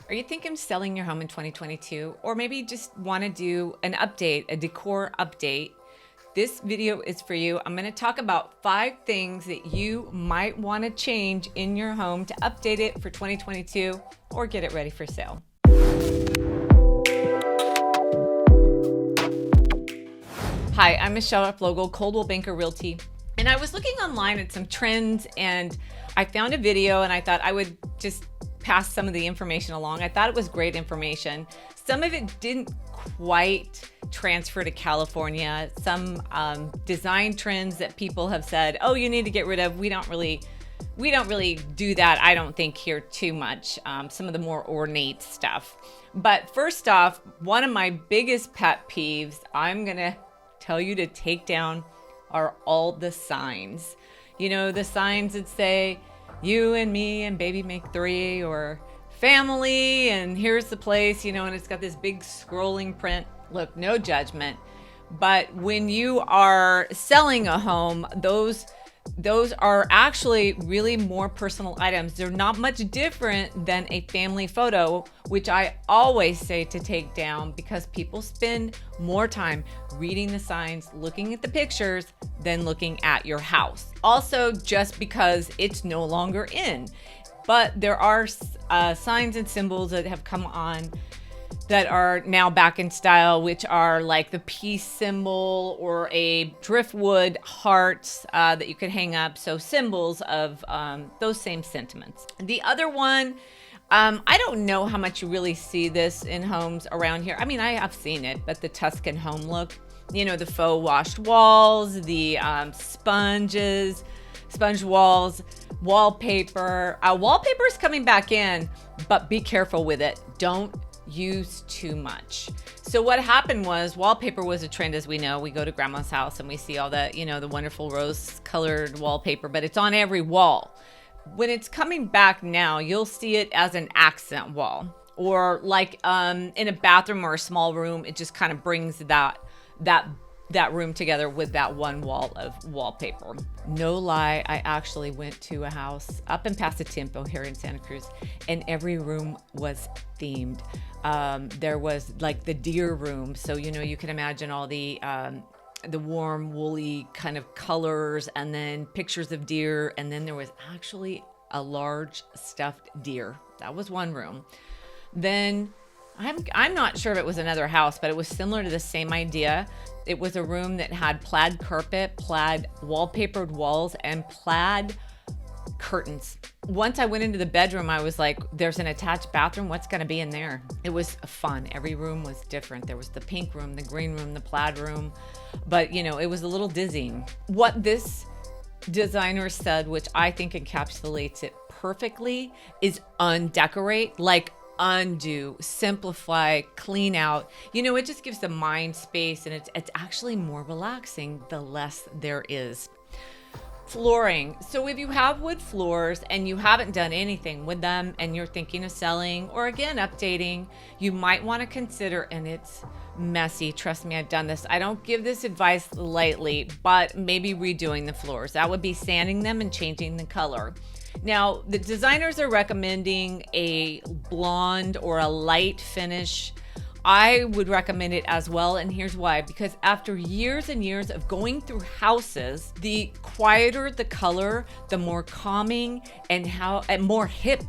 Are you thinking of selling your home in 2022? Or maybe just want to do an update, a decor update? This video is for you. I'm going to talk about 5 things that you might want to change in your home to update it for 2022 or get it ready for sale. Hi, I'm Michele Replogle, Coldwell Banker Realty. And I was looking online at some trends and I found a video and I thought I would just pass some of the information along. I thought it was great information. Some of it didn't quite transfer to California. Some design trends that people have said, oh, you need to get rid of. We don't really do that, I don't think, here too much. Some of the more ornate stuff. But first off, one of my biggest pet peeves, I'm gonna tell you to take down, are all the signs. You know, the signs that say, you and me and baby make 3, or family and here's the place, you know, and it's got this big scrolling print. Look, no judgment, but when you are selling a home, those are actually really more personal items. They're not much different than a family photo, which I always say to take down because people spend more time reading the signs, looking at the pictures, than looking at your house. Also, just because it's no longer in. But there are signs and symbols that have come on that are now back in style, which are like the peace symbol or a driftwood heart that you could hang up. So symbols of those same sentiments. The other one, I don't know how much you really see this in homes around here. I mean, I have seen it, but the Tuscan home look, you know, the faux washed walls, the sponge walls, wallpaper. Wallpaper is coming back in, but be careful with it. Don't use too much. So what happened was, wallpaper was a trend, as we know. We go to grandma's house and we see all the, you know, the wonderful rose colored wallpaper, but it's on every wall. When it's coming back now, you'll see it as an accent wall, or like in a bathroom or a small room, it just kind of brings that room together with that one wall of wallpaper. No lie, I actually went to a house up in Pasatiempo here in Santa Cruz, and every room was themed. There was like the deer room, so you know, you can imagine all the warm woolly kind of colors, and then pictures of deer, and then there was actually a large stuffed deer. That was one room. Then I'm not sure if it was another house, but it was similar to the same idea. It was a room that had plaid carpet, plaid wallpapered walls, and plaid curtains. Once I went into the bedroom, I was like, there's an attached bathroom. What's going to be in there? It was fun. Every room was different. There was the pink room, the green room, the plaid room. But, you know, it was a little dizzying. What this designer said, which I think encapsulates it perfectly, is undecorate. Like, undo, simplify, clean out. You know, it just gives the mind space, and it's actually more relaxing the less there is. Flooring. So if you have wood floors and you haven't done anything with them and you're thinking of selling or again updating, you might want to consider, and it's messy, trust me, I've done this. I don't give this advice lightly, but maybe redoing the floors. That would be sanding them and changing the color. Now, the designers are recommending a blonde or a light finish. I would recommend it as well, and here's why. Because after years and years of going through houses, the quieter the color, the more calming and more hip.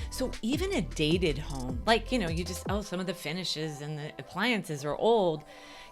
So even a dated home, like, you know, you just, some of the finishes and the appliances are old.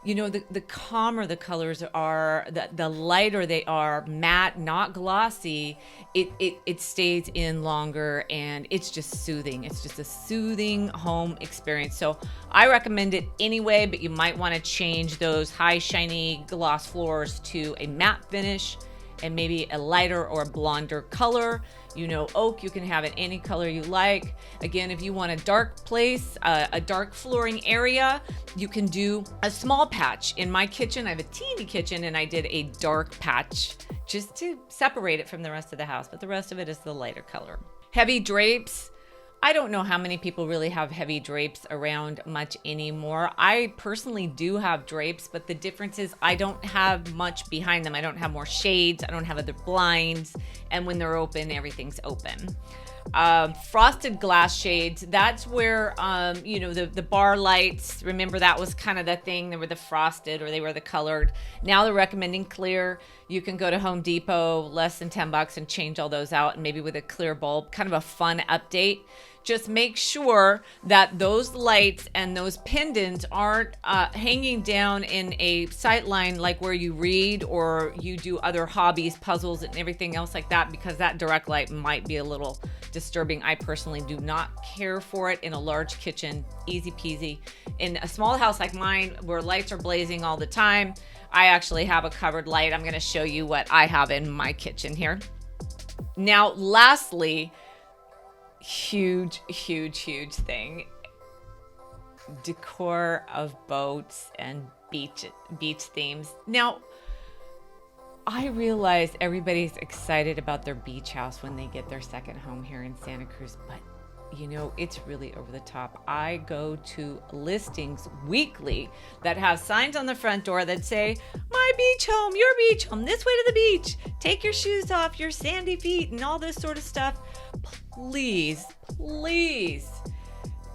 You know, the calmer the colors are, the lighter they are, matte, not glossy, it stays in longer, and it's just soothing. It's just a soothing home experience. So I recommend it anyway, but you might want to change those high shiny gloss floors to a matte finish and maybe a lighter or blonder color. You know, oak, you can have it any color you like. Again, if you want a dark place, a dark flooring area, you can do a small patch. In my kitchen, I have a teeny kitchen, and I did a dark patch just to separate it from the rest of the house, but the rest of it is the lighter color. Heavy drapes. I don't know how many people really have heavy drapes around much anymore. I personally do have drapes, but the difference is I don't have much behind them. I don't have more shades. I don't have other blinds. And when they're open, everything's open. Frosted glass shades, that's where, you know, the bar lights, remember that was kind of the thing. They were the frosted or they were the colored. Now they're recommending clear. You can go to Home Depot, less than 10 bucks, and change all those out, and maybe with a clear bulb, kind of a fun update. Just make sure that those lights and those pendants aren't hanging down in a sight line like where you read or you do other hobbies, puzzles, and everything else like that, because that direct light might be a little disturbing. I personally do not care for it in a large kitchen. Easy peasy. In a small house like mine where lights are blazing all the time, I actually have a covered light. I'm going to show you what I have in my kitchen here. Now, lastly, huge thing, decor of boats and beach themes. Now, I realize everybody's excited about their beach house when they get their second home here in Santa Cruz, but you know, it's really over the top. I go to listings weekly that have signs on the front door that say, my beach home, your beach home, this way to the beach, take your shoes off, your sandy feet, and all this sort of stuff. Please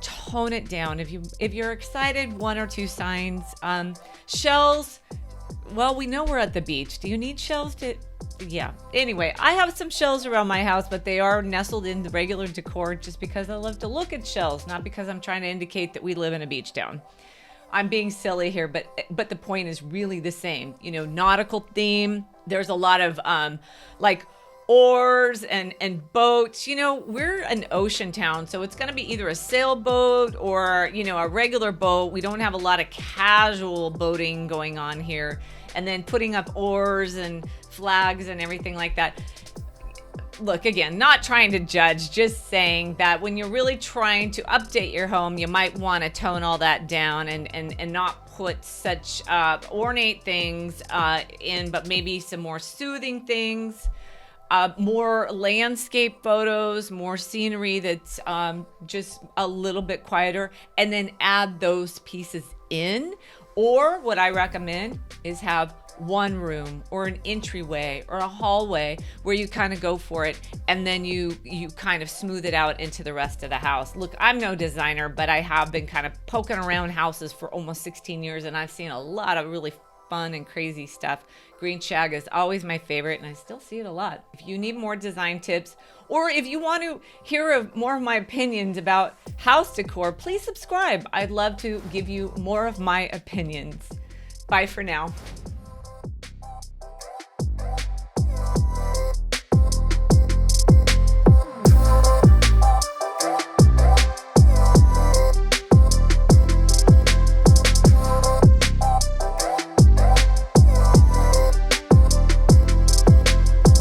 tone it down. If you're excited, 1 or 2 signs. Shells, well, we know we're at the beach. Do you need shells to... Yeah. Anyway, I have some shells around my house, but they are nestled in the regular decor just because I love to look at shells, not because I'm trying to indicate that we live in a beach town. I'm being silly here, but the point is really the same. You know, nautical theme. There's a lot of like oars and boats. You know, we're an ocean town, so it's going to be either a sailboat or, you know, a regular boat. We don't have a lot of casual boating going on here. And then putting up oars and flags and everything like that. Look, again, not trying to judge, just saying that when you're really trying to update your home, you might want to tone all that down and not put such ornate things in, but maybe some more soothing things, more landscape photos, more scenery that's just a little bit quieter, and then add those pieces in. Or what I recommend is have one room or an entryway or a hallway where you kind of go for it, and then you kind of smooth it out into the rest of the house. Look, I'm no designer, but I have been kind of poking around houses for almost 16 years, and I've seen a lot of really fun and crazy stuff. Green shag is always my favorite, and I still see it a lot. If you need more design tips, or if you want to hear more of my opinions about house decor, please subscribe. I'd love to give you more of my opinions. Bye for now.